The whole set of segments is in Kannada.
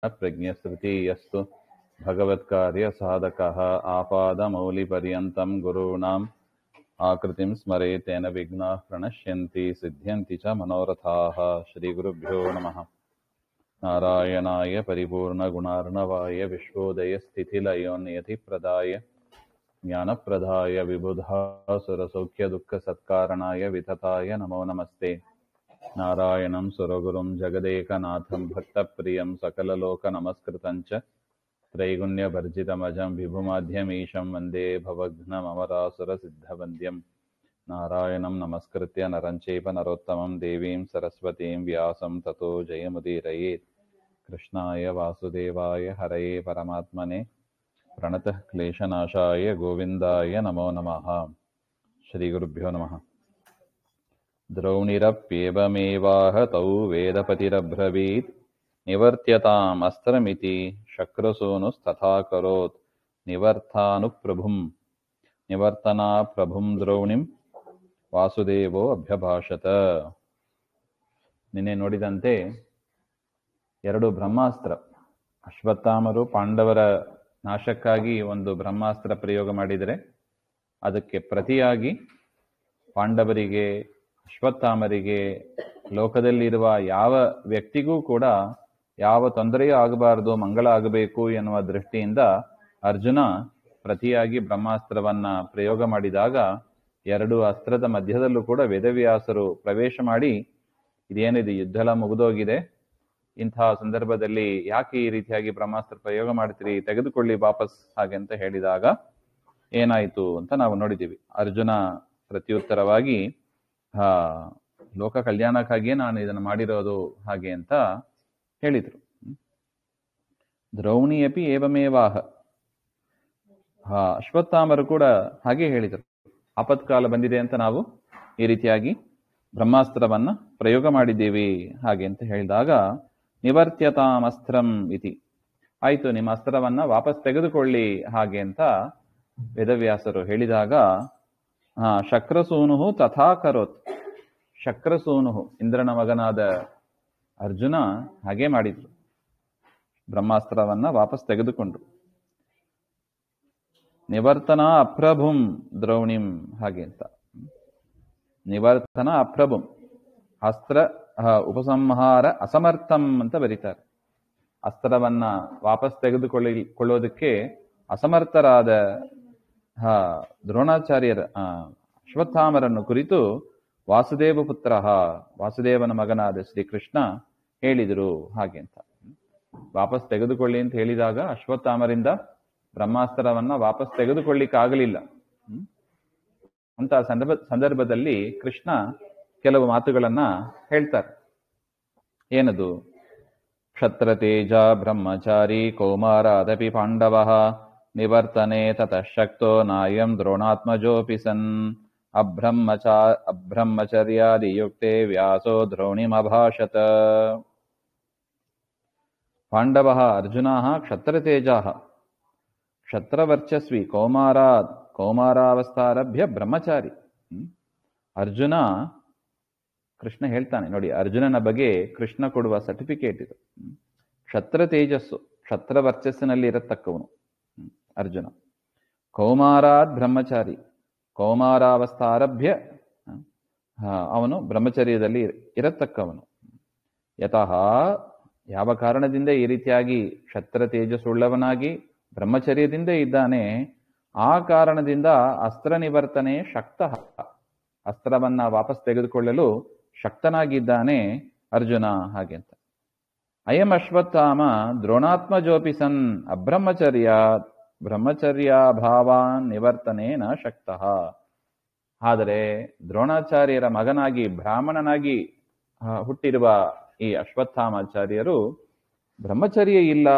प्रज्ञस्तृतीयस्तु भगवत्कार्यसाधकः आपादमौलिपर्यन्तं गुरूणाम् आकृतिं स्मरेत् तेन विघ्नाः प्रणश्यन्ति सिद्ध्यन्ति च मनोरथाः। श्रीगुरुभ्यो नमः। नारायणाय परिपूर्णगुणार्णवाय विश्वोदयस्थितिलयोन्नियतिप्रदाय ज्ञानप्रदाय विबुधासुरसौख्यदुःखसत्कारणाय वितताय नमो नमस्ते। नारायणं सुरगुरुं जगदेकनाथं भक्तप्रियं सकललोकनमस्कृतं च त्रैगुण्यवर्जितमजं विभुमाध्यमीशं वन्दे भवघ्नममरासुरसिद्धवन्द्यं। नारायणं नमस्कृत्य नरं चैव नरोत्तमं देवीं सरस्वतीं व्यासं ततो जयमुदीरयेत्। कृष्णाय वासुदेवाय हरये परमात्मने प्रणतः क्लेशनाशाय गोविन्दाय नमो नमः। श्रीगुरुभ्यो नमः। द्रौणिरप्येवमेवाह तौ वेदपतिरब्रवीत् निवर्त्यताम् अस्त्रमिति शक्रसूनुस्तथाकरोत् निवर्तना प्रभुं द्रौಣಿಂ ವಾಸುದೇವೋ ಅಭ್ಯಭಾಷತ. ನಿನ್ನೆ ನೋಡಿದಂತೆ ಎರಡು ಬ್ರಹ್ಮಾಸ್ತ್ರ, ಅಶ್ವತ್ಥಾಮರು ಪಾಂಡವರ ನಾಶಕ್ಕಾಗಿ ಒಂದು ಬ್ರಹ್ಮಾಸ್ತ್ರ ಪ್ರಯೋಗ ಮಾಡಿದರೆ ಅದಕ್ಕೆ ಪ್ರತಿಯಾಗಿ ಪಾಂಡವರಿಗೆ ಅಶ್ವತ್ಥಾಮರಿಗೆ ಲೋಕದಲ್ಲಿರುವ ಯಾವ ವ್ಯಕ್ತಿಗೂ ಕೂಡ ಯಾವ ತೊಂದರೆಯೂ ಆಗಬಾರದು, ಮಂಗಳ ಆಗಬೇಕು ಎನ್ನುವ ದೃಷ್ಟಿಯಿಂದ ಅರ್ಜುನ ಪ್ರತಿಯಾಗಿ ಬ್ರಹ್ಮಾಸ್ತ್ರವನ್ನ ಪ್ರಯೋಗ ಮಾಡಿದಾಗ ಎರಡು ಅಸ್ತ್ರದ ಮಧ್ಯದಲ್ಲೂ ಕೂಡ ವೇದವ್ಯಾಸರು ಪ್ರವೇಶ ಮಾಡಿ ಇದೇನಿದೆ ಯುದ್ಧ ಎಲ್ಲ ಮುಗಿದೋಗಿದೆ, ಇಂತಹ ಸಂದರ್ಭದಲ್ಲಿ ಯಾಕೆ ಈ ರೀತಿಯಾಗಿ ಬ್ರಹ್ಮಾಸ್ತ್ರ ಪ್ರಯೋಗ ಮಾಡ್ತೀರಿ, ತೆಗೆದುಕೊಳ್ಳಿ ವಾಪಸ್ ಹಾಗೆ ಅಂತ ಹೇಳಿದಾಗ ಏನಾಯಿತು ಅಂತ ನಾವು ನೋಡಿದ್ದೀವಿ. ಅರ್ಜುನ ಪ್ರತ್ಯುತ್ತರವಾಗಿ ಲೋಕ ಕಲ್ಯಾಣಕ್ಕಾಗಿಯೇ ನಾನು ಇದನ್ನು ಮಾಡಿರೋದು ಹಾಗೆ ಅಂತ ಹೇಳಿದ್ರು. ದ್ರೌಣಿಯಪಿ ಏವಮೇವಾಹ, ಅಶ್ವತ್ಥಾಮರು ಕೂಡ ಹಾಗೆ ಹೇಳಿದರು. ಆಪತ್ಕಾಲ ಬಂದಿದೆ ಅಂತ ನಾವು ಈ ರೀತಿಯಾಗಿ ಬ್ರಹ್ಮಾಸ್ತ್ರವನ್ನ ಪ್ರಯೋಗ ಮಾಡಿದ್ದೀವಿ ಹಾಗೆ ಅಂತ ಹೇಳಿದಾಗ ನಿವರ್ತ್ಯತಾಮಸ್ತ್ರಂ ಇತಿ, ಆಯ್ತು ನಿಮ್ಮ ಅಸ್ತ್ರವನ್ನ ವಾಪಸ್ ತೆಗೆದುಕೊಳ್ಳಿ ಹಾಗೆ ಅಂತ ವೇದವ್ಯಾಸರು ಹೇಳಿದಾಗ ಶಕ್ರಸೂನು ತಥಾಕರೋತ್, ಶಕ್ರಸೂನು ಇಂದ್ರನ ಮಗನಾದ ಅರ್ಜುನ ಹಾಗೆ ಮಾಡಿದ್ರು, ಬ್ರಹ್ಮಾಸ್ತ್ರವನ್ನ ವಾಪಸ್ ತೆಗೆದುಕೊಂಡ್ರು. ನಿವರ್ತನ ಅಪ್ರಭುಂ ದ್ರೌಣಿಂ ಹಾಗೆ ಅಂತ, ನಿವರ್ತನ ಅಪ್ರಭುಂ, ಅಸ್ತ್ರ ಉಪಸಂಹಾರ ಅಸಮರ್ಥಂ ಅಂತ ಬರೀತಾರೆ. ಅಸ್ತ್ರವನ್ನ ವಾಪಸ್ ತೆಗೆದುಕೊಳ್ಳೋದಕ್ಕೆ ಅಸಮರ್ಥರಾದ ದ್ರೋಣಾಚಾರ್ಯರ ಅಶ್ವತ್ಥಾಮರನ್ನು ಕುರಿತು ವಾಸುದೇವ ಪುತ್ರ, ವಾಸುದೇವನ ಮಗನಾದ ಶ್ರೀಕೃಷ್ಣ ಹೇಳಿದರು ಹಾಗೆ ಅಂತ. ವಾಪಸ್ ತೆಗೆದುಕೊಳ್ಳಿ ಅಂತ ಹೇಳಿದಾಗ ಅಶ್ವತ್ಥಾಮರಿಂದ ಬ್ರಹ್ಮಾಸ್ತ್ರವನ್ನ ವಾಪಸ್ ತೆಗೆದುಕೊಳ್ಳಿಕ್ಕಾಗಲಿಲ್ಲ. ಅಂತ ಸಂದರ್ಭದಲ್ಲಿ ಕೃಷ್ಣ ಕೆಲವು ಮಾತುಗಳನ್ನ ಹೇಳ್ತಾರೆ. ಏನದು? ಕ್ಷತ್ರ ತೇಜ ಬ್ರಹ್ಮಚಾರಿ ಕೌಮಾರಾದಪಿ ಪಾಂಡವ ನಿವರ್ತನೆ ತತಃ ಶಕ್ತೋ ನಾಯಂ ದ್ರೋಣಾತ್ಮಜೋಪಿ ಸನ್ ಅಬ್ರಹ್ಮಚರ್ಯಾದಿಯುಕ್ತೆ ವ್ಯಾಸೋ ದ್ರೋಣಿಮಭಾಷತ. ಪಾಂಡವಃ ಅರ್ಜುನಃ ಕ್ಷತ್ರತೇಜಾಃ ಕ್ಷತ್ರವರ್ಚಸ್ವಿ ಕೌಮಾರಾವಸ್ಥಾರಭ್ಯ ಬ್ರಹ್ಮಚಾರಿ. ಅರ್ಜುನ, ಕೃಷ್ಣ ಹೇಳ್ತಾನೆ ನೋಡಿ, ಅರ್ಜುನನ ಬಗ್ಗೆ ಕೃಷ್ಣ ಕೊಡುವ ಸರ್ಟಿಫಿಕೇಟ್ ಇದು. ಕ್ಷತ್ರ ತೇಜಸ್ಸು, ಕ್ಷತ್ರ ವರ್ಚಸ್ಸಿನಲ್ಲಿ ಇರತಕ್ಕವನು ಅರ್ಜುನ. ಕೌಮಾರಾತ್ ಬ್ರಹ್ಮಚಾರಿ, ಕೌಮಾರಾವಸ್ಥಾರಭ್ಯ ಅವನು ಬ್ರಹ್ಮಚರ್ಯದಲ್ಲಿ ಇರತಕ್ಕವನು. ಯತಃ ಯಾವ ಕಾರಣದಿಂದ ಈ ರೀತಿಯಾಗಿ ಕ್ಷತ್ರ ತೇಜಸ್ಸುಳ್ಳವನಾಗಿ ಬ್ರಹ್ಮಚರ್ಯದಿಂದ ಇದ್ದಾನೆ, ಆ ಕಾರಣದಿಂದ ಅಸ್ತ್ರ ನಿವರ್ತನೆ ಶಕ್ತಃ, ಅಸ್ತ್ರವನ್ನ ವಾಪಸ್ ತೆಗೆದುಕೊಳ್ಳಲು ಶಕ್ತನಾಗಿದ್ದಾನೆ ಅರ್ಜುನ ಹಾಗೆ ಅಂತ. ಅಯಂ ಅಶ್ವತ್ಥಾಮ ದ್ರೋಣಾತ್ಮಜೋಪಿ ಸನ್ ಬ್ರಹ್ಮಚರ್ಯಾಭಾವಾನ್ ನಿವರ್ತನೆ ನ ಶಕ್ತಃ. ಆದರೆ ದ್ರೋಣಾಚಾರ್ಯರ ಮಗನಾಗಿ ಬ್ರಾಹ್ಮಣನಾಗಿ ಹುಟ್ಟಿರುವ ಈ ಅಶ್ವತ್ಥಾಮಾಚಾರ್ಯರು ಬ್ರಹ್ಮಚರ್ಯ ಇಲ್ಲ,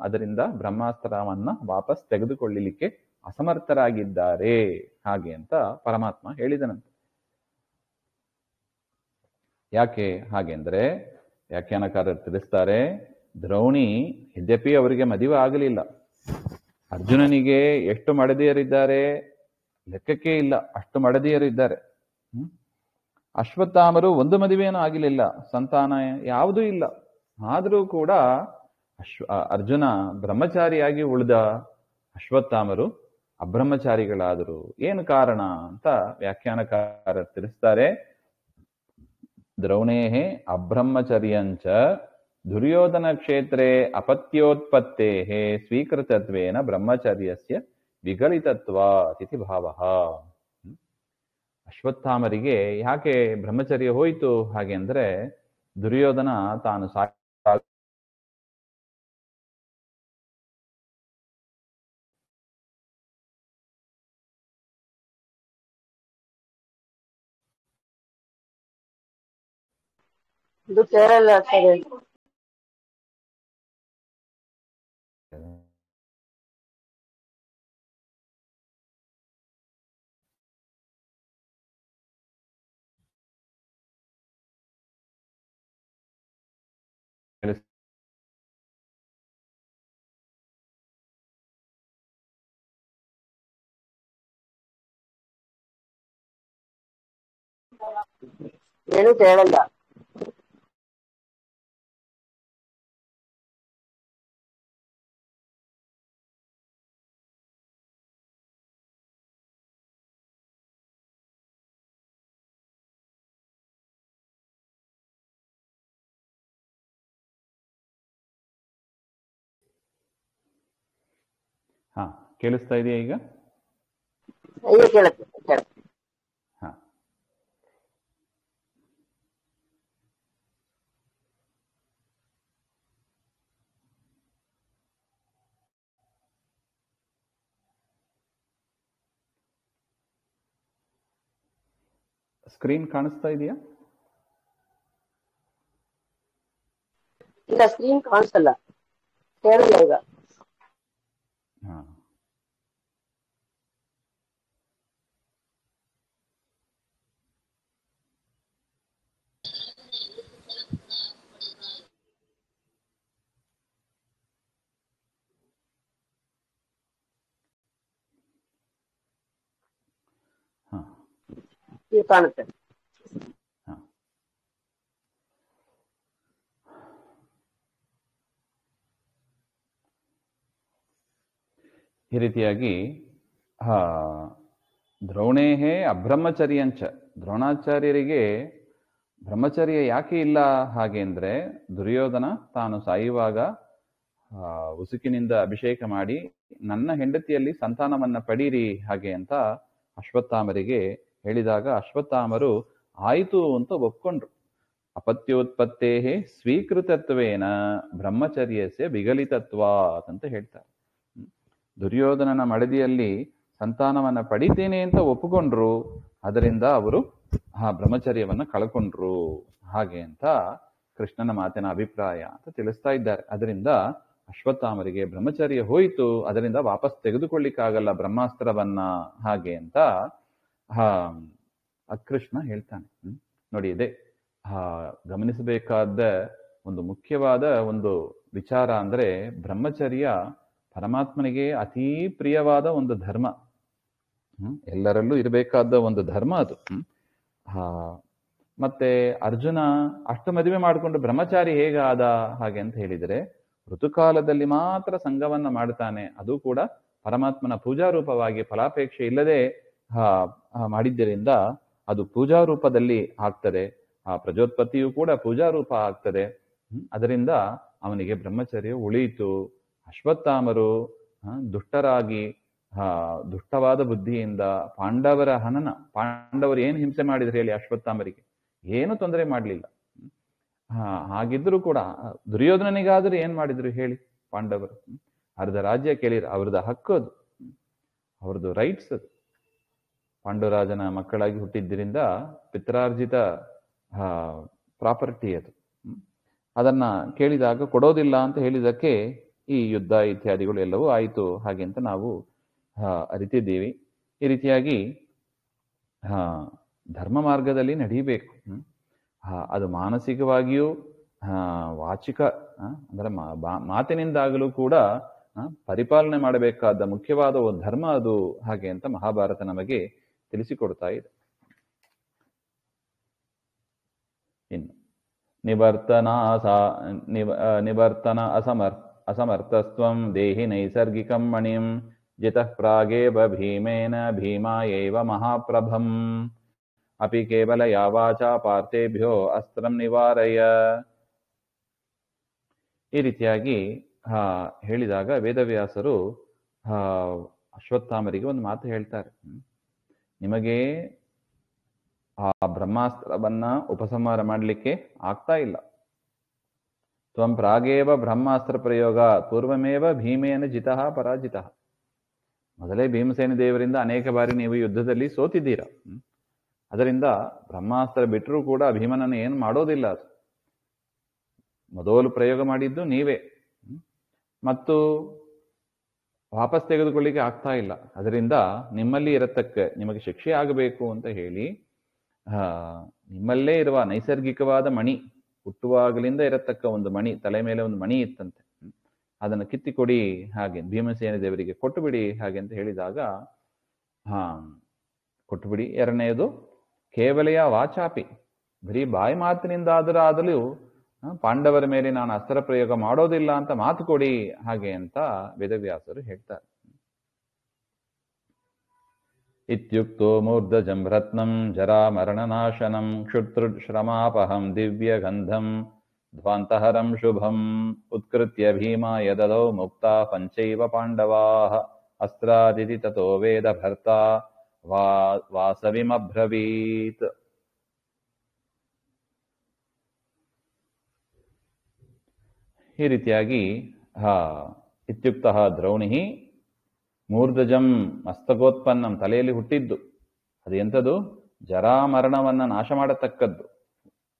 ಅದರಿಂದ ಬ್ರಹ್ಮಾಸ್ತ್ರವನ್ನ ವಾಪಸ್ ತೆಗೆದುಕೊಳ್ಳಲಿಕ್ಕೆ ಅಸಮರ್ಥರಾಗಿದ್ದಾರೆ ಹಾಗೆ ಅಂತ ಪರಮಾತ್ಮ ಹೇಳಿದನಂತೆ. ಯಾಕೆ ಹಾಗೆಂದ್ರೆ ವ್ಯಾಖ್ಯಾನಕಾರರು ತಿಳಿಸ್ತಾರೆ, ದ್ರೌಣಿ ಯದ್ಯಪಿ ಅವರಿಗೆ ಮದುವೆ ಆಗಲಿಲ್ಲ, ಅರ್ಜುನನಿಗೆ ಎಷ್ಟು ಮಡದಿಯರಿದ್ದಾರೆ ಲೆಕ್ಕಕ್ಕೆ ಇಲ್ಲ, ಅಷ್ಟು ಮಡದಿಯರಿದ್ದಾರೆ. ಅಶ್ವತ್ಥಾಮರು ಒಂದು ಮದುವೆಯೂ ಆಗಲಿಲ್ಲ, ಸಂತಾನ ಯಾವುದೂ ಇಲ್ಲ. ಆದರೂ ಕೂಡ ಅರ್ಜುನ ಬ್ರಹ್ಮಚಾರಿಯಾಗಿ ಉಳಿದ, ಅಶ್ವತ್ಥಾಮರು ಅಬ್ರಹ್ಮಚಾರಿಗಳಾದರು. ಏನು ಕಾರಣ ಅಂತ ವ್ಯಾಖ್ಯಾನಕಾರ ತಿಳಿಸ್ತಾರೆ. ದ್ರೌಣೇಹೇ ಅಬ್ರಹ್ಮಚರ್ಯಂಚ ದುರ್ಯೋಧನ ಕ್ಷೇತ್ರೇ ಅಪತ್ಯೋತ್ಪತ್ತೇಃ ಸ್ವೀಕೃತತ್ವೇನ ಬ್ರಹ್ಮಚರ್ಯಸ್ಯ ವಿಗಲಿತತ್ವಾತ್ ಇತಿ ಭಾವಃ. ಅಶ್ವತ್ಥಾಮರಿಗೆ ಯಾಕೆ ಬ್ರಹ್ಮಚರ್ಯ ಹೋಯಿತು ಹಾಗೆ ಅಂದ್ರೆ, ದುರ್ಯೋಧನ ತಾನು ಇದು ಕೇರಳ ಸರಿ. ಏನು ಕೇಳಲ್ಲ. ಹಾ, ಕೇಳಿಸ್ತಾ ಇದೆಯಾ ಈಗ? ಈಗ ಕೇಳುತ್ತೆ. ಹಾ, ಸ್ಕ್ರೀನ್ ಕಾಣಿಸ್ತಾ ಇದೆಯಾ? ಇಲ್ಲ, ಸ್ಕ್ರೀನ್ ಕಾಣಿಸಲ್ಲ, ಕೇಳಲ್ಲ ಈಗ. ಹಾ, ಹಾ, ಈಗ ಕಾಣುತ್ತೆ. ಹಾ. ಈ ರೀತಿಯಾಗಿ ದ್ರೋಣೇಹೇ ಅಬ್ರಹ್ಮಚರ್ಯಂಚ, ದ್ರೋಣಾಚಾರ್ಯರಿಗೆ ಬ್ರಹ್ಮಚರ್ಯ ಯಾಕೆ ಇಲ್ಲ ಹಾಗೆ ಅಂದ್ರೆ, ದುರ್ಯೋಧನ ತಾನು ಸಾಯುವಾಗ ಉಸುಕಿನಿಂದ ಅಭಿಷೇಕ ಮಾಡಿ ನನ್ನ ಹೆಂಡತಿಯಲ್ಲಿ ಸಂತಾನವನ್ನ ಪಡೀರಿ ಹಾಗೆ ಅಂತ ಅಶ್ವತ್ಥಾಮರಿಗೆ ಹೇಳಿದಾಗ ಅಶ್ವತ್ಥಾಮರು ಆಯಿತು ಅಂತ ಒಪ್ಕೊಂಡ್ರು. ಅಪತ್ಯೋತ್ಪತ್ತೇ ಸ್ವೀಕೃತತ್ವೇನ ಬ್ರಹ್ಮಚರ್ಯಸ್ಯ ವಿಗಲಿತತ್ವಾತ್ ಅಂತ ಹೇಳ್ತಾರೆ. ದುರ್ಯೋಧನನ ಮಡದಿಯಲ್ಲಿ ಸಂತಾನವನ್ನ ಪಡಿತೇನೆ ಅಂತ ಒಪ್ಪಿಕೊಂಡ್ರು, ಅದರಿಂದ ಅವರು ಆ ಬ್ರಹ್ಮಚರ್ಯವನ್ನ ಕಳ್ಕೊಂಡ್ರು ಹಾಗೆ ಅಂತ ಕೃಷ್ಣನ ಮಾತಿನ ಅಭಿಪ್ರಾಯ ಅಂತ ತಿಳಿಸ್ತಾ ಇದ್ದಾರೆ. ಅದರಿಂದ ಅಶ್ವತ್ಥಾಮರಿಗೆ ಬ್ರಹ್ಮಚರ್ಯ ಹೋಯಿತು, ಅದರಿಂದ ವಾಪಸ್ ತೆಗೆದುಕೊಳ್ಳಿಕ್ಕಾಗಲ್ಲ ಬ್ರಹ್ಮಾಸ್ತ್ರವನ್ನ ಹಾಗೆ ಅಂತ ಕೃಷ್ಣ ಹೇಳ್ತಾನೆ. ನೋಡಿ, ಇದೆ ಗಮನಿಸಬೇಕಾದ ಒಂದು ಮುಖ್ಯವಾದ ಒಂದು ವಿಚಾರ ಅಂದ್ರೆ, ಬ್ರಹ್ಮಚರ್ಯ ಪರಮಾತ್ಮನಿಗೆ ಅತೀ ಪ್ರಿಯವಾದ ಒಂದು ಧರ್ಮ. ಎಲ್ಲರಲ್ಲೂ ಇರಬೇಕಾದ ಒಂದು ಧರ್ಮ ಅದು. ಮತ್ತೆ ಅರ್ಜುನ ಅಷ್ಟು ಮದುವೆ ಮಾಡಿಕೊಂಡು ಬ್ರಹ್ಮಚಾರಿ ಹೇಗೆ ಆದ ಹಾಗೆ ಅಂತ ಹೇಳಿದರೆ, ಋತುಕಾಲದಲ್ಲಿ ಮಾತ್ರ ಸಂಘವನ್ನ ಮಾಡ್ತಾನೆ, ಅದು ಕೂಡ ಪರಮಾತ್ಮನ ಪೂಜಾರೂಪವಾಗಿ ಫಲಾಪೇಕ್ಷೆ ಇಲ್ಲದೆ ಮಾಡಿದ್ದರಿಂದ ಅದು ಪೂಜಾರೂಪದಲ್ಲಿ ಆಗ್ತದೆ. ಆ ಪ್ರಜೋತ್ಪತ್ತಿಯು ಕೂಡ ಪೂಜಾರೂಪ ಆಗ್ತದೆ. ಅದರಿಂದ ಅವನಿಗೆ ಬ್ರಹ್ಮಚರ್ಯ ಉಳಿಯಿತು. ಅಶ್ವತ್ಥಾಮರು ದುಷ್ಟರಾಗಿ ದುಷ್ಟವಾದ ಬುದ್ಧಿಯಿಂದ ಪಾಂಡವರ ಹನನ, ಪಾಂಡವರು ಏನು ಹಿಂಸೆ ಮಾಡಿದ್ರು ಹೇಳಿ ಅಶ್ವತ್ಥಾಮರಿಗೆ? ಏನು ತೊಂದರೆ ಮಾಡಲಿಲ್ಲ. ಹಾಗಿದ್ರು ಕೂಡ ದುರ್ಯೋಧನನಿಗಾದ್ರೂ ಏನ್ ಮಾಡಿದ್ರು ಹೇಳಿ ಪಾಂಡವರು? ಅರ್ಧ ರಾಜ್ಯ ಕೇಳಿದ್ರು, ಅವ್ರದ್ದು ಹಕ್ಕು ಅದು, ಅವ್ರದ್ದು ರೈಟ್ಸ್ ಅದು. ಪಾಂಡುರಾಜನ ಮಕ್ಕಳಾಗಿ ಹುಟ್ಟಿದ್ದರಿಂದ ಪಿತ್ರಾರ್ಜಿತ ಪ್ರಾಪರ್ಟಿ ಅದು. ಅದನ್ನ ಕೇಳಿದಾಗ ಕೊಡೋದಿಲ್ಲ ಅಂತ ಹೇಳಿದಕ್ಕೆ ಈ ಯುದ್ಧ ಇತ್ಯಾದಿಗಳು ಎಲ್ಲವೂ ಆಯಿತು ಹಾಗೆ ಅಂತ ನಾವು ಅರಿತಿದ್ದೀವಿ. ಈ ರೀತಿಯಾಗಿ ಧರ್ಮ ಮಾರ್ಗದಲ್ಲಿ ನಡೀಬೇಕು. ಅದು ಮಾನಸಿಕವಾಗಿಯೂ ವಾಚಿಕ ಅಂದ್ರೆ ಮಾತಿನಿಂದಾಗಲೂ ಕೂಡ ಪರಿಪಾಲನೆ ಮಾಡಬೇಕಾದ ಮುಖ್ಯವಾದ ಒಂದು ಧರ್ಮ ಅದು ಹಾಗೆ ಅಂತ ಮಹಾಭಾರತ ನಮಗೆ ತಿಳಿಸಿಕೊಡ್ತಾ ಇದೆ. ಇನ್ನು ನಿವರ್ತನ ಅಸಮರ್ಥಸ್ತ್ವಂ ದೇಹಿ ನೈಸರ್ಗಿಕಂ ಮಣಿಂ ಜಿತಃ ಪ್ರಾಗೇವ ಭೀಮೇನ ಭೀಮಾಯೈವ ಮಹಾಪ್ರಭಂ ಅಪಿ ಕೇವಲ ಯಾವಾಚ ಪಾರ್ಥೇಭ್ಯೋ ಅಸ್ತ್ರಂ ನಿವಾರಯ. ಈ ರೀತಿಯಾಗಿ ಹೇಳಿದಾಗ ವೇದವ್ಯಾಸರು ಅಶ್ವತ್ಥಾಮರಿಗೆ ಒಂದು ಮಾತು ಹೇಳ್ತಾರೆ. ನಿಮಗೆ ಆ ಬ್ರಹ್ಮಾಸ್ತ್ರವನ್ನ ಉಪಸಂಹಾರ ಮಾಡಲಿಕ್ಕೆ ಆಗ್ತಾ ಇಲ್ಲ. ತ್ವಂ ಪ್ರಾಗೇವ ಬ್ರಹ್ಮಾಸ್ತ್ರ ಪ್ರಯೋಗ ಪೂರ್ವಮೇವ ಭೀಮೇನ ಜಿತಃ ಪರಾಜಿತಃ. ಮೊದಲೇ ಭೀಮಸೇನ ದೇವರಿಂದ ಅನೇಕ ಬಾರಿ ನೀವು ಯುದ್ಧದಲ್ಲಿ ಸೋತಿದ್ದೀರ. ಅದರಿಂದ ಬ್ರಹ್ಮಾಸ್ತ್ರ ಬಿಟ್ಟರೂ ಕೂಡ ಭೀಮನನ್ನು ಏನು ಮಾಡೋದಿಲ್ಲ. ಅದು ಮೊದಲು ಪ್ರಯೋಗ ಮಾಡಿದ್ದು ನೀವೇ, ಮತ್ತು ವಾಪಸ್ ತೆಗೆದುಕೊಳ್ಳಿಕ್ಕೆ ಆಗ್ತಾ ಇಲ್ಲ. ಅದರಿಂದ ನಿಮ್ಮಲ್ಲಿ ಇರತಕ್ಕ ನಿಮಗೆ ಶಿಕ್ಷೆ ಆಗಬೇಕು ಅಂತ ಹೇಳಿ ನಿಮ್ಮಲ್ಲೇ ಇರುವ ನೈಸರ್ಗಿಕವಾದ ಮಣಿ, ಹುಟ್ಟುವಾಗಲಿಂದ ಇರತಕ್ಕ ಒಂದು ಮಣಿ, ತಲೆ ಮೇಲೆ ಒಂದು ಮಣಿ ಇತ್ತಂತೆ, ಅದನ್ನು ಕಿತ್ತಿಕೊಡಿ, ಹಾಗೆ ಭೀಮಸೇನ ದೇವರಿಗೆ ಕೊಟ್ಟು ಬಿಡಿ ಹಾಗೆ ಅಂತ ಹೇಳಿದಾಗ ಕೊಟ್ಟು ಬಿಡಿ. ಎರಡನೆಯದು ಕೇವಲೆಯ ವಾಚಾಪಿ, ಬರೀ ಬಾಯಿ ಮಾತಿನಿಂದಾದರೂ ಪಾಂಡವರ ಮೇಲೆ ನಾನು ಅಸ್ತ್ರ ಪ್ರಯೋಗ ಮಾಡೋದಿಲ್ಲ ಅಂತ ಮಾತು ಕೊಡಿ ಹಾಗೆ ಅಂತ ವೇದವ್ಯಾಸರು ಹೇಳ್ತಾರೆ. ಇತ್ಯುಕ್ತೋ ಮೂರ್ಧಜಂ ರತ್ನಂ ಜರಾ ಮರಣನಾಶನಂ ಕ್ಷುತೃ ಶ್ರಮಾಪಹಂ ದಿವ್ಯ ಗಂಧಂ ಧ್ವಾಂತಹರಂ ಶುಭಂ ಉತ್ಕೃತ್ಯ ಭೀಮ ಯದದೌ ಮುಕ್ತ ಪಂಚೈವ ಪಾಂಡವಾಃ ಅಸ್ತ್ರಾದಿತಿ ತತೋ ವೇದ ಭರ್ತ ವಾಸವಿಮಬ್ರವೀತ್. ಈ ರೀತಿಯಾಗಿ ಇತ್ಯುಕ್ತಃ ದ್ರೌಣಿ ಮೂರ್ಧಜಂ ಮಸ್ತಕೋತ್ಪನ್ನಂ, ತಲೆಯಲ್ಲಿ ಹುಟ್ಟಿದ್ದು ಅದು ಎಂಥದ್ದು? ಜರಾಮರಣವನ್ನ ನಾಶ ಮಾಡತಕ್ಕದ್ದು,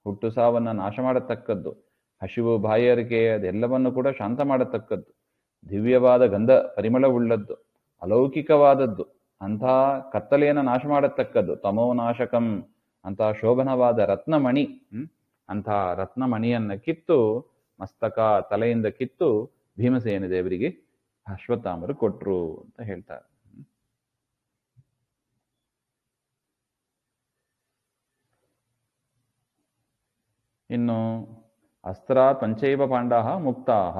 ಹುಟ್ಟು ಸಾವನ್ನ ನಾಶ ಮಾಡತಕ್ಕದ್ದು, ಹಸಿವು ಬಾಯಾರಿಕೆ ಅದೆಲ್ಲವನ್ನು ಕೂಡ ಶಾಂತ ಮಾಡತಕ್ಕದ್ದು, ದಿವ್ಯವಾದ ಗಂಧ ಪರಿಮಳವುಳ್ಳದ್ದು, ಅಲೌಕಿಕವಾದದ್ದು, ಅಂಥ ಕತ್ತಲೆಯನ್ನು ನಾಶ ಮಾಡತಕ್ಕದ್ದು, ತಮೋನಾಶಕಂ, ಅಂತಹ ಶೋಭನವಾದ ರತ್ನಮಣಿ, ಅಂಥ ರತ್ನಮಣಿಯನ್ನ ಕಿತ್ತು ಮಸ್ತಕ ತಲೆಯಿಂದ ಕಿತ್ತು ಭೀಮಸೇನ ದೇವರಿಗೆ ಅಶ್ವತ್ಥಾಮರು ಕೊಟ್ರು ಅಂತ ಹೇಳ್ತಾರೆ. ಇನ್ನು ಅಸ್ತ್ರ ಪಂಚೈವ ಪಾಂಡಾಹ ಮುಕ್ತಾಹ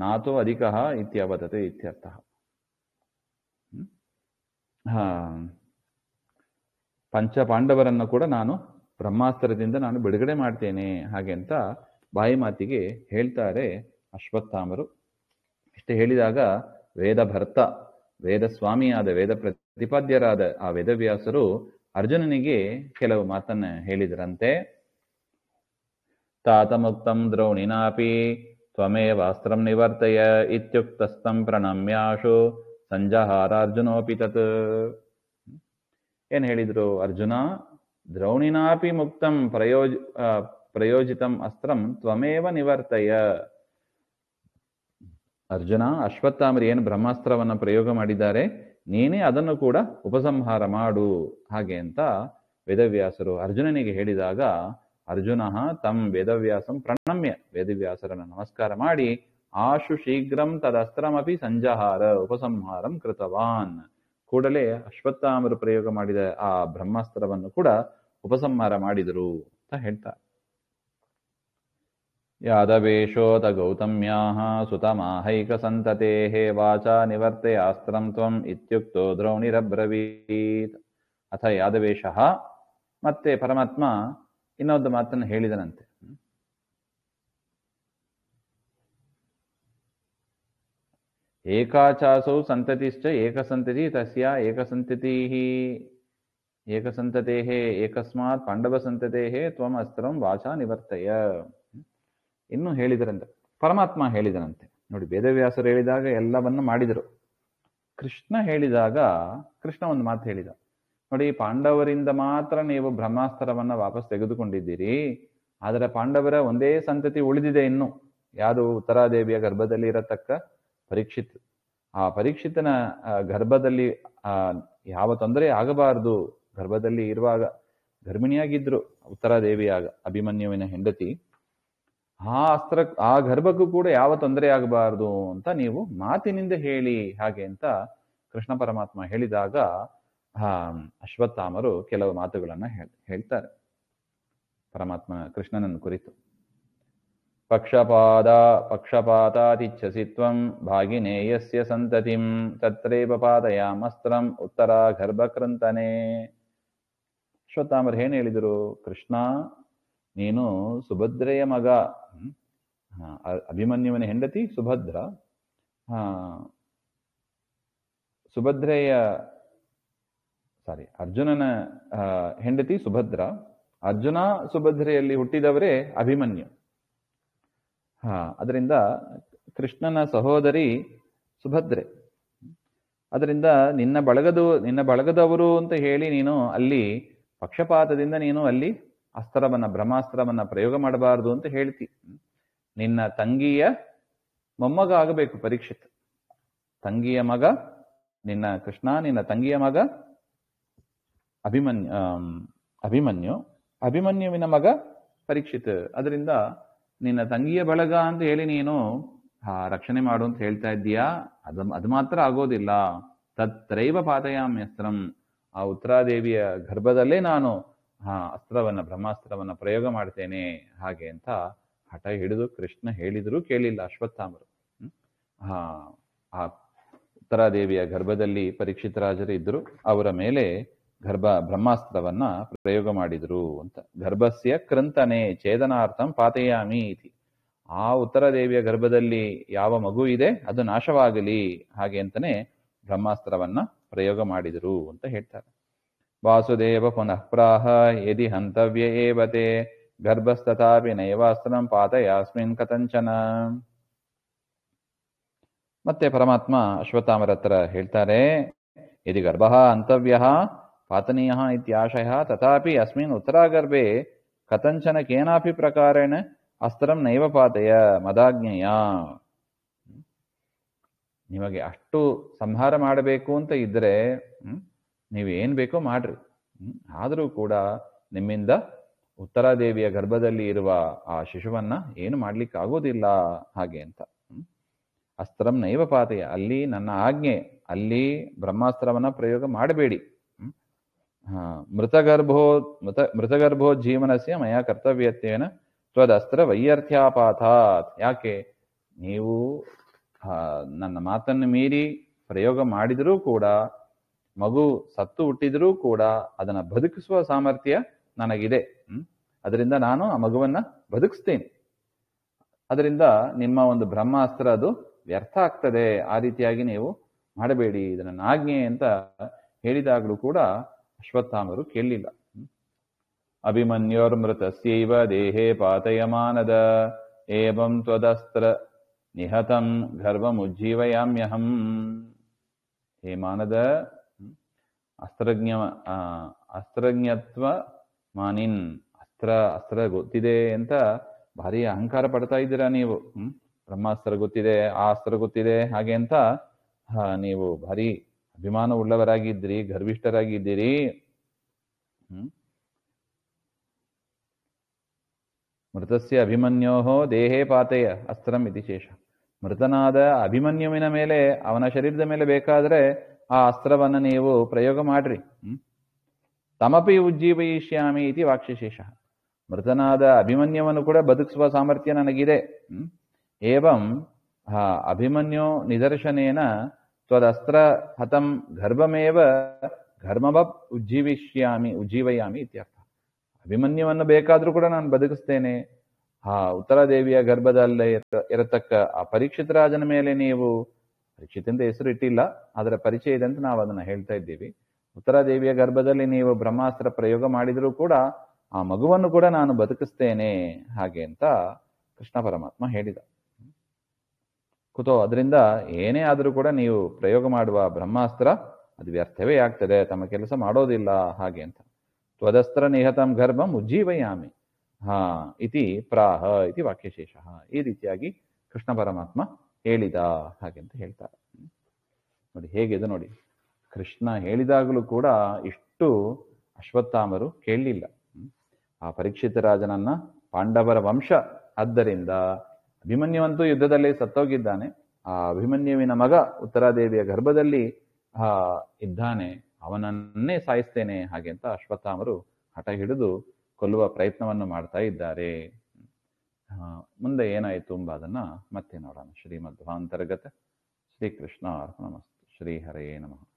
ನಾತು ಅಧಿಕಃ ಇತ್ಯವದತೆ ಇತ್ಯರ್ಥಃ. ಪಂಚ ಪಾಂಡವರನ್ನು ಕೂಡ ನಾನು ಬ್ರಹ್ಮಾಸ್ತ್ರದಿಂದ ನಾನು ಬಿಡುಗಡೆ ಮಾಡ್ತೇನೆ ಹಾಗೆ ಅಂತ ಬಾಯಿ ಮಾತಿಗೆ ಹೇಳ್ತಾರೆ ಅಶ್ವತ್ಥಾಮರು. ಇಷ್ಟು ಹೇಳಿದಾಗ ವೇದ ಭರ್ತ, ವೇದ ಸ್ವಾಮಿಯಾದ, ವೇದ ಪ್ರತಿಪಾದ್ಯರಾದ ಆ ವೇದವ್ಯಾಸರು ಅರ್ಜುನನಿಗೆ ಕೆಲವು ಮಾತನ್ನ ಹೇಳಿದರಂತೆ. ತಾತ ಮುಕ್ತಂ ದ್ರೌಣಿನಾಪಿ ತ್ವಮೇವಾಸ್ತ್ರಂ ನಿವರ್ತಯ ಇತ್ಯುಕ್ತಸ್ತಂ ಪ್ರಣಮ್ಯಾಶು ಸಂಜಹಾರಾರ್ಜುನೋಪಿ ತತ್. ಏನ್ ಹೇಳಿದ್ರು? ಅರ್ಜುನ, ದ್ರೌಣಿನಾಪಿ ಮುಕ್ತಂ ಪ್ರಯೋಜಿತಂ ಅಸ್ತ್ರಂ ತ್ವಮೇವ ನಿವರ್ತಯ. ಅರ್ಜುನ, ಅಶ್ವತ್ಥಾಮರು ಏನು ಬ್ರಹ್ಮಾಸ್ತ್ರವನ್ನ ಪ್ರಯೋಗ ಮಾಡಿದ್ದಾರೆ, ನೀನೇ ಅದನ್ನು ಕೂಡ ಉಪಸಂಹಾರ ಮಾಡು ಹಾಗೆ ಅಂತ ವೇದವ್ಯಾಸರು ಅರ್ಜುನನಿಗೆ ಹೇಳಿದಾಗ ಅರ್ಜುನ ತಂ ವೇದವ್ಯಾಸಂ ಪ್ರಣಮ್ಯ, ವೇದವ್ಯಾಸರನ್ನು ನಮಸ್ಕಾರ ಮಾಡಿ ಆಶು ಶೀಘ್ರಂ ತದಸ್ತ್ರಮಪಿ ಸಂಜಹಾರ ಉಪಸಂಹಾರಂ ಕೃತವಾನ್, ಕೂಡಲೇ ಅಶ್ವತ್ಥಾಮರು ಪ್ರಯೋಗ ಮಾಡಿದ ಆ ಬ್ರಹ್ಮಾಸ್ತ್ರವನ್ನು ಕೂಡ ಉಪಸಂಹಾರ ಮಾಡಿದರು ಅಂತ ಹೇಳ್ತಾರೆ. ಯಾದವೇಶೋತ ಗೌತಮ್ಯಾಃ ಸುತಮಾಹೈಕ ಸಂತತೇಃ ವಾಚಾ ನಿವರ್ತಯಾಸ್ತ್ರಂ ತ್ವಂ ಇತ್ಯುಕ್ತೋ ದ್ರೌಣಿರಬ್ರವೀತ್. ಅಥ ಯಾದವೇಶಃ, ಮತ್ತೆ ಪರಮಾತ್ಮ ಇನ್ನೊಂದು ಮಾತನ್ನು ಹೇಳಿದನಂತೆ. ಏಕಾಚಾಸೌ ಸಂತತಿಶ್ಚ ಏಕಸಂತತಿ ತಸ್ಯ ಏಕಸಂತತೇಃ ಏಕಸ್ಮಾತ್ ಪಾಂಡವ ಸಂತತೇಃ ತ್ವಂ ಅಸ್ತ್ರಂ ವಾಚಾ ನಿವರ್ತಯ. ಇನ್ನು ಹೇಳಿದರಂತೆ, ಪರಮಾತ್ಮ ಹೇಳಿದನಂತೆ. ನೋಡಿ, ವೇದವ್ಯಾಸರು ಹೇಳಿದಾಗ ಎಲ್ಲವನ್ನು ಮಾಡಿದರು. ಕೃಷ್ಣ ಹೇಳಿದಾಗ ಕೃಷ್ಣ ಒಂದು ಮಾತು ಹೇಳಿದ. ನೋಡಿ, ಪಾಂಡವರಿಂದ ಮಾತ್ರ ನೀವು ಬ್ರಹ್ಮಾಸ್ತ್ರವನ್ನ ವಾಪಸ್ ತೆಗೆದುಕೊಂಡಿದ್ದೀರಿ, ಆದರೆ ಪಾಂಡವರ ಒಂದೇ ಸಂತತಿ ಉಳಿದಿದೆ ಇನ್ನು. ಯಾರು? ಉತ್ತರಾದೇವಿಯ ಗರ್ಭದಲ್ಲಿ ಇರತಕ್ಕ ಪರೀಕ್ಷಿತ್. ಆ ಪರೀಕ್ಷಿತನ ಗರ್ಭದಲ್ಲಿ ಯಾವ ತೊಂದರೆ ಆಗಬಾರದು. ಗರ್ಭದಲ್ಲಿ ಇರುವಾಗ ಗರ್ಭಿಣಿಯಾಗಿದ್ರು ಉತ್ತರಾದೇವಿಯಾಗ, ಅಭಿಮನ್ಯುವಿನ ಹೆಂಡತಿ. ಆ ಗರ್ಭಕ್ಕೂ ಕೂಡ ಯಾವ ತೊಂದರೆ ಆಗಬಾರದು ಅಂತ ನೀವು ಮಾತಿನಿಂದ ಹೇಳಿ ಹಾಗೆ ಅಂತ ಕೃಷ್ಣ ಪರಮಾತ್ಮ ಹೇಳಿದಾಗ ಅಶ್ವತ್ಥಾಮರು ಕೆಲವು ಮಾತುಗಳನ್ನ ಹೇಳ್ತಾರೆ ಪರಮಾತ್ಮ ಕೃಷ್ಣನನ್ನು ಕುರಿತು. ಪಕ್ಷಪಾತಾತಿಚ್ಛಸಿ ತ್ವಂ ಭಾಗಿನೇಯಸ್ಯ ಸಂತತಿಂ ತತ್ರೈವ ಪಾದಯಾಮಸ್ತ್ರಂ ಉತ್ತರ ಗರ್ಭಕೃಂತನೆ. ಅಶ್ವತ್ಥಾಮರು ಏನು ಹೇಳಿದರು? ಕೃಷ್ಣ, ನೀನು ಸುಭದ್ರೆಯ ಮಗ, ಅಭಿಮನ್ಯುವಿನ ಹೆಂಡತಿ ಸುಭದ್ರ, ಅರ್ಜುನನ ಹೆಂಡತಿ ಸುಭದ್ರ. ಅರ್ಜುನ ಸುಭದ್ರೆಯಲ್ಲಿ ಹುಟ್ಟಿದವರೇ ಅಭಿಮನ್ಯು. ಅದರಿಂದ ಕೃಷ್ಣನ ಸಹೋದರಿ ಸುಭದ್ರೆ. ಅದರಿಂದ ನಿನ್ನ ಬಳಗದವರು ಅಂತ ಹೇಳಿ ನೀನು ಅಲ್ಲಿ ಪಕ್ಷಪಾತದಿಂದ ನೀನು ಅಲ್ಲಿ ಬ್ರಹ್ಮಾಸ್ತ್ರವನ್ನ ಪ್ರಯೋಗ ಮಾಡಬಾರದು ಅಂತ ಹೇಳ್ತಿ. ನಿನ್ನ ತಂಗಿಯ ಮೊಮ್ಮಗ ಆಗಬೇಕು ಪರೀಕ್ಷಿತ್. ತಂಗಿಯ ಮಗ ನಿನ್ನ ಕೃಷ್ಣ, ನಿನ್ನ ತಂಗಿಯ ಮಗ ಅಭಿಮನ್ಯುವಿನ ಮಗ ಪರೀಕ್ಷಿತ್. ಅದರಿಂದ ನಿನ್ನ ತಂಗಿಯ ಬಳಗ ಅಂತ ಹೇಳಿ ನೀನು ರಕ್ಷಣೆ ಮಾಡು ಅಂತ ಹೇಳ್ತಾ ಇದ್ದೀಯಾ? ಅದು ಮಾತ್ರ ಆಗೋದಿಲ್ಲ. ತತ್ರೈವ ಪಾದಯಾಮ್ಯಸ್ತ್ರಂ, ಆ ಉತ್ತರಾದೇವಿಯ ಗರ್ಭದಲ್ಲೇ ನಾನು ಬ್ರಹ್ಮಾಸ್ತ್ರವನ್ನ ಪ್ರಯೋಗ ಮಾಡ್ತೇನೆ ಹಾಗೆ ಅಂತ ಹಠ ಹಿಡಿದು ಕೃಷ್ಣ ಹೇಳಿದ್ರು ಕೇಳಿಲ್ಲ ಅಶ್ವತ್ಥಾಮರು. ಆ ಉತ್ತರಾದೇವಿಯ ಗರ್ಭದಲ್ಲಿ ಪರೀಕ್ಷಿತ ರಾಜರು ಇದ್ರು, ಅವರ ಮೇಲೆ ಬ್ರಹ್ಮಾಸ್ತ್ರವನ್ನ ಪ್ರಯೋಗ ಮಾಡಿದ್ರು ಅಂತ. ಗರ್ಭಸ್ಯ ಕೃಂತನೆ ಛೇದನಾರ್ಥಂ ಪಾತಯಾಮಿ ಇತಿ. ಆ ಉತ್ತರದೇವಿಯ ಗರ್ಭದಲ್ಲಿ ಯಾವ ಮಗು ಇದೆ ಅದು ನಾಶವಾಗಲಿ ಹಾಗೆ ಅಂತಾನೆ ಬ್ರಹ್ಮಾಸ್ತ್ರವನ್ನ ಪ್ರಯೋಗ ಮಾಡಿದರು ಅಂತ ಹೇಳ್ತಾರೆ. ವಾಸುದೇವ ಪುನಃ ಪ್ರಾಹ ಯದಿ ಹಂತವ್ಯ ಏವತೆ ಗರ್ಭಸ್ತಥಾಪಿ ನೈವಾಸ್ತ್ರಂ ಪಾತಯಾಸ್ಮಿನ್ ಕಥಂಚನ. ಮತ್ತೆ ಪರಮಾತ್ಮ ಅಶ್ವತ್ಥಾಮರ ಹತ್ರ ಹೇಳ್ತಾರೆ, ಯದಿ ಗರ್ಭ ಹಂತವ್ಯ ಪಾತನೀಯ ಇತ್ಯಾಶಯ ತಥಾಪಿ ಅಸ್ಮಿನ್ ಉತ್ತರಾಗರ್ಭೆ ಕಥಂಚನ ಕೇನಾಪಿ ಪ್ರಕಾರೇಣ ಅಸ್ತ್ರಂ ನೈವ ಪಾತಯ ಮದಾಜ್ಞೆಯ. ನಿಮಗೆ ಅಷ್ಟು ಸಂಹಾರ ಮಾಡಬೇಕು ಅಂತ ಇದ್ರೆ ನೀವೇನ್ ಬೇಕೋ ಮಾಡ್ರಿ, ಆದರೂ ಕೂಡ ನಿಮ್ಮಿಂದ ಉತ್ತರಾದೇವಿಯ ಗರ್ಭದಲ್ಲಿ ಇರುವ ಆ ಶಿಶುವನ್ನ ಏನು ಮಾಡ್ಲಿಕ್ಕೆ ಆಗೋದಿಲ್ಲ ಹಾಗೆ ಅಂತ. ಅಸ್ತ್ರಂ ನೈವ ಪಾತಯ, ಅಲ್ಲಿ ನನ್ನ ಆಜ್ಞೆ, ಅಲ್ಲಿ ಬ್ರಹ್ಮಾಸ್ತ್ರವನ್ನ ಪ್ರಯೋಗ ಮಾಡಬೇಡಿ. ಮೃತಗರ್ಭೋ ಜೀವನಸ್ಯ ಮಯಾ ಕರ್ತವ್ಯತ್ವೇನ ತ್ವದಸ್ತ್ರ ವೈಯರ್ಥ್ಯಾಪಾತಾತ್. ಯಾಕೆ ನೀವು ನನ್ನ ಮಾತನ್ನು ಮೀರಿ ಪ್ರಯೋಗ ಮಾಡಿದರೂ ಕೂಡ, ಮಗು ಸತ್ತು ಹುಟ್ಟಿದರೂ ಕೂಡ ಅದನ್ನ ಬದುಕಿಸುವ ಸಾಮರ್ಥ್ಯ ನನಗಿದೆ. ಅದರಿಂದ ನಾನು ಆ ಮಗುವನ್ನ ಬದುಕಿಸ್ತೇನೆ. ಅದರಿಂದ ನಿಮ್ಮ ಒಂದು ಬ್ರಹ್ಮಾಸ್ತ್ರ ಅದು ವ್ಯರ್ಥ ಆಗ್ತದೆ. ಆ ರೀತಿಯಾಗಿ ನೀವು ಮಾಡಬೇಡಿ, ಇದು ನನ್ನ ಆಜ್ಞೆ ಅಂತ ಹೇಳಿದಾಗಲೂ ಕೂಡ ಅಶ್ವತ್ಥಾಮರು ಕೇಳಲಿಲ್ಲ. ಅಭಿಮನ್ಯೋರ್ಮೃತಸ್ಯೈವ ದೇಹೇ ಪಾತಯಮಾನದ ಏವಂ ತ್ವದಸ್ತ್ರ ನಿಹತಂ ಗರ್ಭಮುಜ್ಜೀವಯಾಮ್ಯಹಂ. ಹೇ ಮಾನದ, ಅಸ್ತ್ರಜ್ಞತ್ವ ಮಾನಿನ್, ಅಸ್ತ್ರ ಗೊತ್ತಿದೆ ಅಂತ ಭಾರಿ ಅಹಂಕಾರ ಪಡ್ತಾ ಇದ್ದೀರಾ ನೀವು. ಬ್ರಹ್ಮಾಸ್ತ್ರ ಗೊತ್ತಿದೆ, ಆ ಅಸ್ತ್ರ ಗೊತ್ತಿದೆ ಹಾಗೆ ಅಂತ ನೀವು ಭಾರಿ ಅಭಿಮಾನ ಉಳ್ಳವರಾಗಿದ್ದೀರಿ, ಗರ್ವಿಷ್ಠರಾಗಿದ್ದೀರಿ. ಮೃತಸ್ಯ ಅಭಿಮನ್ಯೋಹೋ ದೇಹೇ ಪಾತೆಯ ಅಸ್ತ್ರಂ ಇತಿ ಶೇಷ. ಮೃತನಾದ ಅಭಿಮನ್ಯುವಿನ ಮೇಲೆ, ಅವನ ಶರೀರದ ಮೇಲೆ ಬೇಕಾದ್ರೆ ಆ ಅಸ್ತ್ರವನ್ನ ನೀವು ಪ್ರಯೋಗ ಮಾಡ್ರಿ. ತಮಪಿ ಉಜ್ಜೀವಯಿಷ್ಯಾಮಿ ಇತಿ ವಾಕ್ಯಶೇಷ. ಮೃತನಾದ ಅಭಿಮನ್ಯುವನ್ನು ಕೂಡ ಬದುಕಿಸುವ ಸಾಮರ್ಥ್ಯ ನನಗಿದೆ. ಏವಂ ಅಭಿಮನ್ಯು ನಿದರ್ಶನೇನ ತ್ವದಸ್ತ್ರ ಹತಂ ಗರ್ಭಮೇವ ಘರ್ಮವಪ್ ಉಜ್ಜೀವಯಾಮಿ ಇತ್ಯರ್ಥ. ಅಭಿಮನ್ಯುವನ್ನು ಬೇಕಾದ್ರೂ ಕೂಡ ನಾನು ಬದುಕಿಸ್ತೇನೆ. ಉತ್ತರಾದೇವಿಯ ಗರ್ಭದಲ್ಲೇ ಇರತಕ್ಕ ಆ ಪರೀಕ್ಷಿತ ರಾಜನ ಮೇಲೆ ನೀವು, ಪರೀಕ್ಷಿತ್ ಅಂತ ಹೆಸರು ಇಟ್ಟಿಲ್ಲ, ಅದರ ಪರಿಚಯ ಇದೆ ಅಂತ ನಾವು ಅದನ್ನ ಹೇಳ್ತಾ ಇದ್ದೀವಿ. ಉತ್ತರಾದೇವಿಯ ಗರ್ಭದಲ್ಲಿ ನೀವು ಬ್ರಹ್ಮಾಸ್ತ್ರ ಪ್ರಯೋಗ ಮಾಡಿದರೂ ಕೂಡ ಆ ಮಗುವನ್ನು ಕೂಡ ನಾನು ಬದುಕಿಸ್ತೇನೆ ಹಾಗೆ ಅಂತ ಕೃಷ್ಣ ಪರಮಾತ್ಮ ಹೇಳಿದ. ಅದರಿಂದ ಏನೇ ಆದರೂ ಕೂಡ ನೀವು ಪ್ರಯೋಗ ಮಾಡುವ ಬ್ರಹ್ಮಾಸ್ತ್ರ ಅದು ವ್ಯರ್ಥವೇ ಆಗ್ತದೆ, ತಮ್ಮ ಕೆಲಸ ಮಾಡೋದಿಲ್ಲ ಹಾಗೆ ಅಂತ. ತ್ವದಸ್ತ್ರ ನಿಹತಂ ಗರ್ಭಂ ಉಜ್ಜೀವಯಾಮಿ ಇತಿ ಪ್ರಾಹ ಇತಿ ವಾಕ್ಯಶೇಷ. ಈ ರೀತಿಯಾಗಿ ಕೃಷ್ಣ ಪರಮಾತ್ಮ ಹೇಳಿದ ಹಾಗೆ ಅಂತ ಹೇಳ್ತಾರೆ. ನೋಡಿ ಹೇಗಿದೆ ನೋಡಿ, ಕೃಷ್ಣ ಹೇಳಿದಾಗಲೂ ಕೂಡ ಇಷ್ಟು ಅಶ್ವತ್ಥಾಮರು ಕೇಳಲಿಲ್ಲ. ಆ ಪರೀಕ್ಷಿತ ರಾಜನನ್ನ ಪಾಂಡವರ ವಂಶ ಆದ್ದರಿಂದ ಅಭಿಮನ್ಯುವಂತೂ ಯುದ್ಧದಲ್ಲಿ ಸತ್ತೋಗಿದ್ದಾನೆ. ಆ ಅಭಿಮನ್ಯುವಿನ ಮಗ ಉತ್ತರಾದೇವಿಯ ಗರ್ಭದಲ್ಲಿ ಇದ್ದಾನೆ, ಅವನನ್ನೇ ಸಾಯಿಸ್ತೇನೆ ಹಾಗೆ ಅಂತ ಅಶ್ವತ್ಥಾಮರು ಹಠ ಹಿಡಿದು ಕೊಲ್ಲುವ ಪ್ರಯತ್ನವನ್ನು ಮಾಡ್ತಾ ಇದ್ದಾರೆ. ಮುಂದೆ ಏನಾಯಿತು ಎಂಬುದನ್ನ ಮತ್ತೆ ನೋಡೋಣ. ಶ್ರೀಮಧ್ವಾಂತರ್ಗತ ಶ್ರೀಕೃಷ್ಣ ಅರ್ಪಣಮಸ್ತು. ಶ್ರೀ ಹರಯೇ ನಮಃ.